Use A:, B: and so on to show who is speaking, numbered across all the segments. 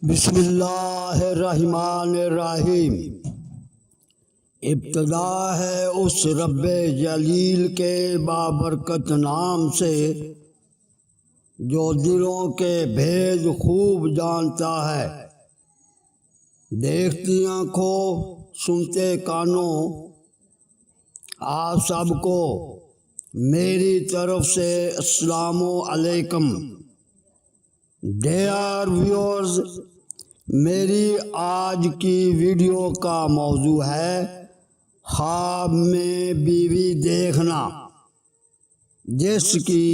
A: बिस्मिल्लाहिर्रहमानिर्रहीम। इब्तदा है उस रब्बे जलील के बाबरकत नाम से जो दिलों के भेद खूब जानता है। देखती आँखों सुनते कानों आप सबको मेरी तरफ से अस्सलामु अलैकुम। डियर व्यूअर्स, मेरी आज की वीडियो का मौजू है ख्वाब में बीवी देखना, जिसकी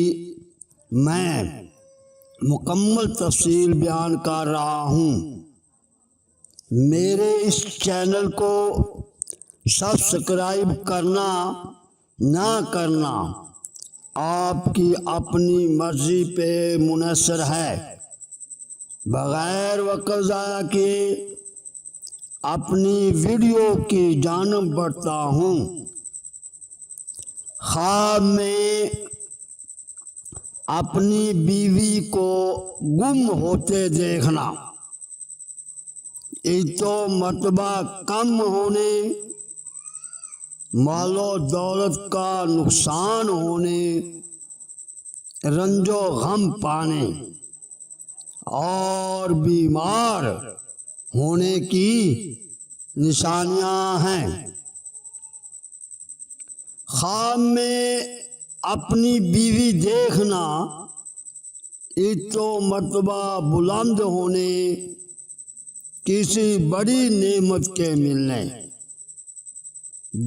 A: मैं मुकम्मल तफसील बयान कर रहा हूँ। मेरे इस चैनल को सब्सक्राइब करना ना करना आपकी अपनी मर्जी पे मुनहसर है। बग़ैर वक्त ज़ाया किए अपनी वीडियो की जानब बढ़ता हूँ। ख्वाब में अपनी बीवी को गुम होते देखना, एक तो मर्तबा कम होने, मालो दौलत का नुकसान होने, रंजो गम पाने और बीमार होने की निशानियां हैं। ख्वाब में अपनी बीवी देखना एक तो मर्तबा बुलंद होने, किसी बड़ी नेमत के मिलने,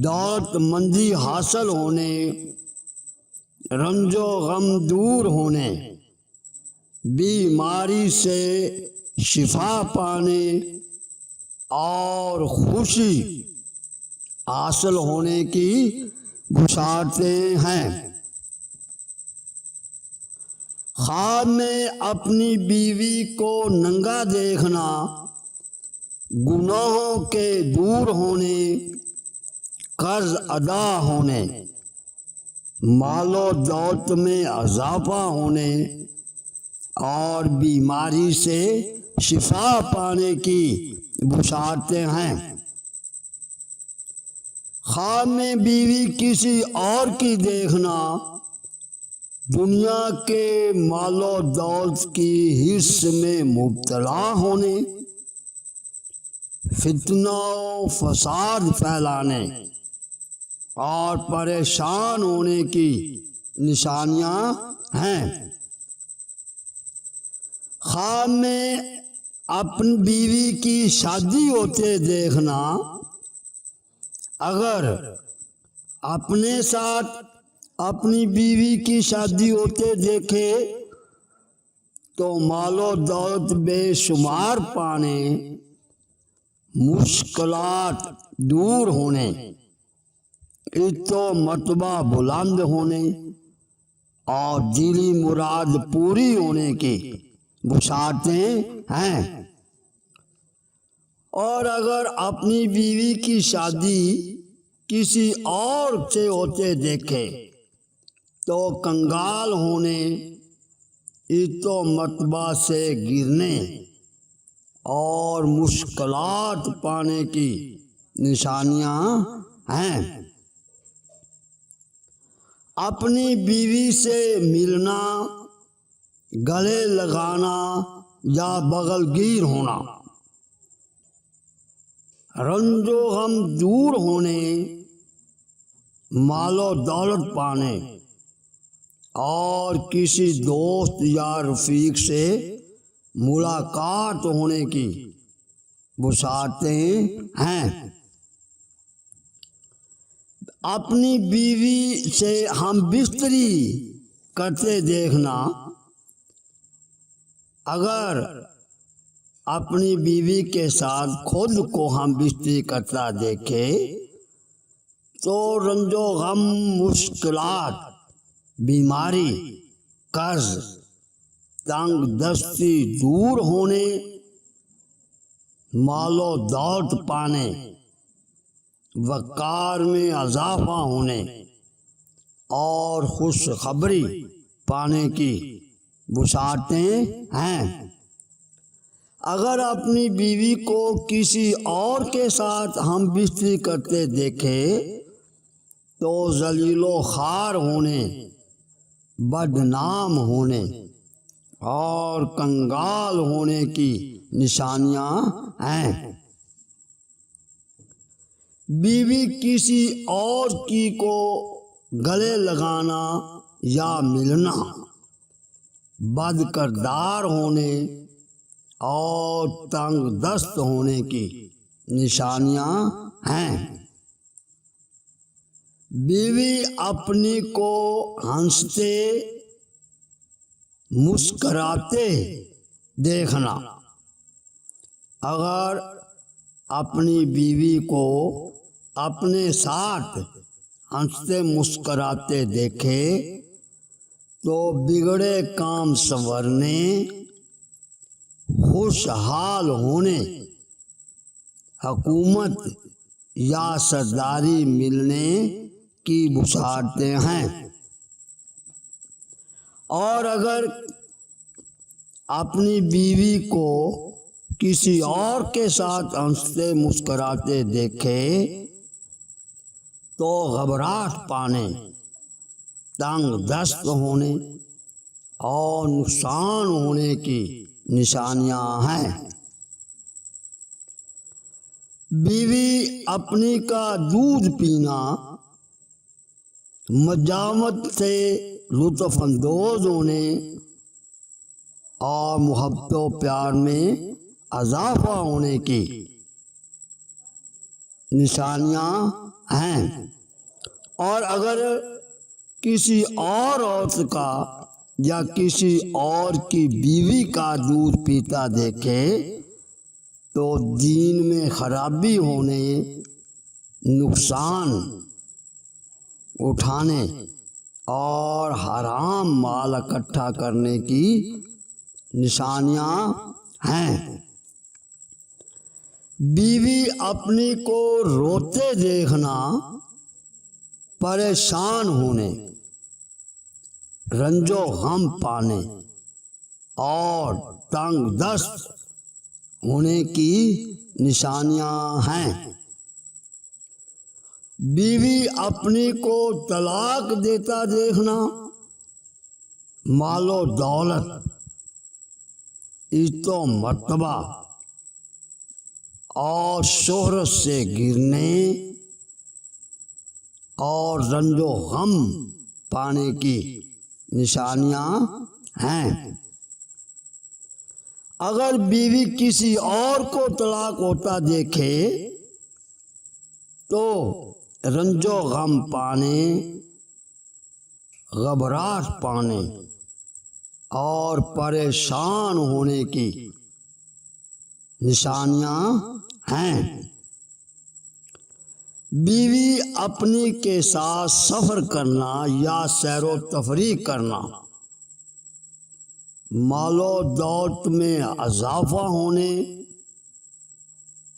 A: दौलतमंदी हासिल होने, रंजो गम दूर होने, बीमारी से शिफा पाने और खुशी हासिल होने की बुशारतें हैं। ख्वाब में अपनी बीवी को नंगा देखना गुनाहों के दूर होने, कर्ज अदा होने, मालो दौलत में इजाफा होने और बीमारी से शिफा पाने की बुशारतें हैं। ख्वाब में बीवी किसी और की देखना दुनिया के मालो दौलत की हिस्स में मुब्तला होने, फितना फसाद फैलाने और परेशान होने की निशानियां हैं। ख्वाब में अपनी बीवी की शादी होते देखना, अगर अपने साथ अपनी बीवी की शादी होते देखे तो मालो दौलत बेशुमार पाने, मुश्किलात दूर होने, एक तो मर्तबा बुलंद होने और दिली मुराद पूरी होने की बुशारतें हैं। और अगर अपनी बीवी की शादी किसी और से होते देखे तो कंगाल होने, एक तो मर्तबा से गिरने और मुश्किलात पाने की निशानियां हैं। अपनी बीवी से मिलना, गले लगाना या बगलगीर होना, रंजो गम दूर होने, मालो दौलत पाने और किसी दोस्त या रफीक से मुलाकात होने की बुशारतें हैं। अपनी बीवी से हम बिस्तरी करते देखना, अगर अपनी बीवी के साथ खुद को हम बिस्तरी करता देखे तो रंजो गम, मुश्किलात, बीमारी, कर्ज, तंग दस्ती दूर होने, मालो दौलत पाने, वक़ार में इजाफा होने और खुशखबरी पाने की बुशारतें हैं। अगर अपनी बीवी को किसी और के साथ हम बिस्तरी करते देखे तो जलीलो खार होने, बदनाम होने और कंगाल होने की निशानियां हैं। बीवी किसी और की को गले लगाना या मिलना बदकिरदार होने और तंग दस्त होने की निशानियां हैं। बीवी अपनी को हंसते मुस्कराते देखना, अगर अपनी बीवी को अपने साथ हंसते मुस्कराते देखे तो बिगड़े काम संवरने, खुशहाल होने, हुकूमत या सरदारी मिलने की बुशारतें हैं। और अगर अपनी बीवी को किसी और के साथ हंसते मुस्कराते देखे तो घबराहट पाने, तंग दस्त होने और नुकसान होने की निशानियां हैं। बीवी अपनी का दूध पीना, मजामत से लुत्फ़अंदोज़ होने और मोहब्बत प्यार में इजाफा होने की निशानियां हैं। और अगर किसी और औरत का या किसी और की बीवी का दूध पीता देखे तो दीन में खराबी होने, नुकसान उठाने और हराम माल इकट्ठा करने की निशानियां हैं। बीवी अपनी को रोते देखना, परेशान होने, रंजो गम पाने और तंग दस्त होने की निशानियां हैं। बीवी अपनी को तलाक देता देखना, मालो दौलत, इज्जतो मर्तबा और शोहरत से गिरने और रंजो गम पाने की निशानियां हैं। अगर बीवी किसी और को तलाक होता देखे तो रंजो गम पाने, घबराहट पाने और परेशान होने की निशानियां हैं। बीवी अपनी के साथ सफ़र करना या सैरो तफरीह करना, मालो दौलत में इजाफा होने,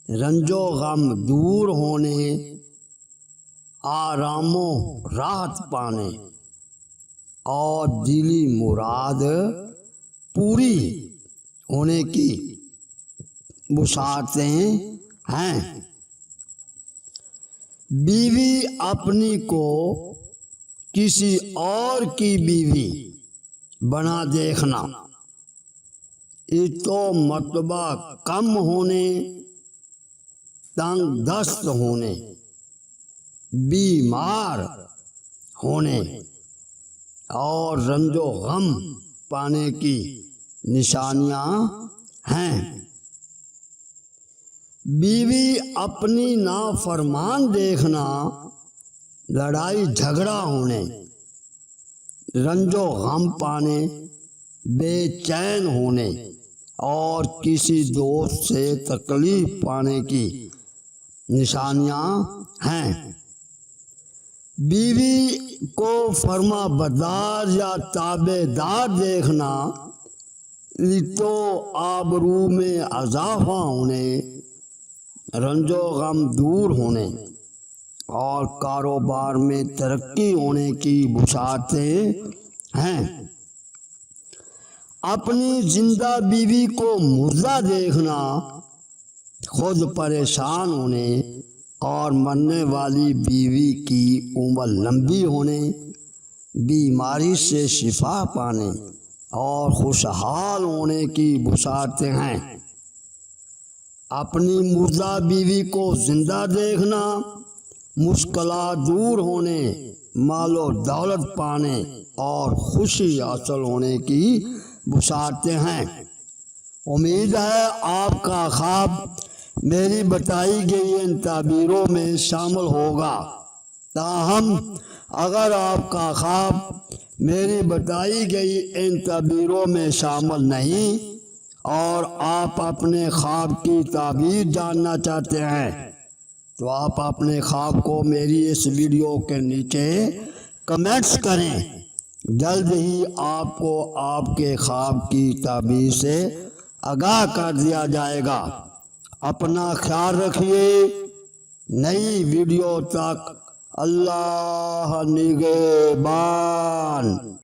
A: रंजो गम दूर होने, आरामो राहत पाने और दिली मुराद पूरी होने की बुशारतें हैं। बीवी अपनी को किसी और की बीवी बना देखना, इज्जतो मर्तबा कम होने, तंग दस्त होने, बीमार होने और रंजो गम पाने की निशानियां हैं। बीवी अपनी नाफरमान देखना, लड़ाई झगड़ा होने, रंजो गम पाने, बेचैन होने और किसी दोस्त से तकलीफ पाने की निशानियां हैं। बीवी को फर्मा बरदार या ताबेदार देखना, इज्जतो आबरू में इजाफा होने, रंजो गम दूर होने और कारोबार में तरक्की होने की बुशारतें हैं। अपनी जिंदा बीवी को मुर्दा देखना, खुद परेशान होने और मरने वाली बीवी की उम्र लंबी होने, बीमारी से शिफा पाने और खुशहाल होने की बुशारतें हैं। अपनी मुर्दा बीवी को जिंदा देखना, मुश्किलात दूर होने, मालो दौलत पाने और खुशी हासिल होने की बुशारतें हैं। उम्मीद है आपका ख्वाब मेरी बताई गई इन ताबीरों में शामिल होगा। ताहम अगर आपका ख्वाब मेरी बताई गई इन ताबीरों में शामिल नहीं और आप अपने ख्वाब की ताबीर जानना चाहते हैं तो आप अपने ख्वाब को मेरी इस वीडियो के नीचे कमेंट्स करें। जल्द ही आपको आपके ख्वाब की ताबीर से आगाह कर दिया जाएगा। अपना ख्याल रखिए। नई वीडियो तक अल्लाह निगहबान।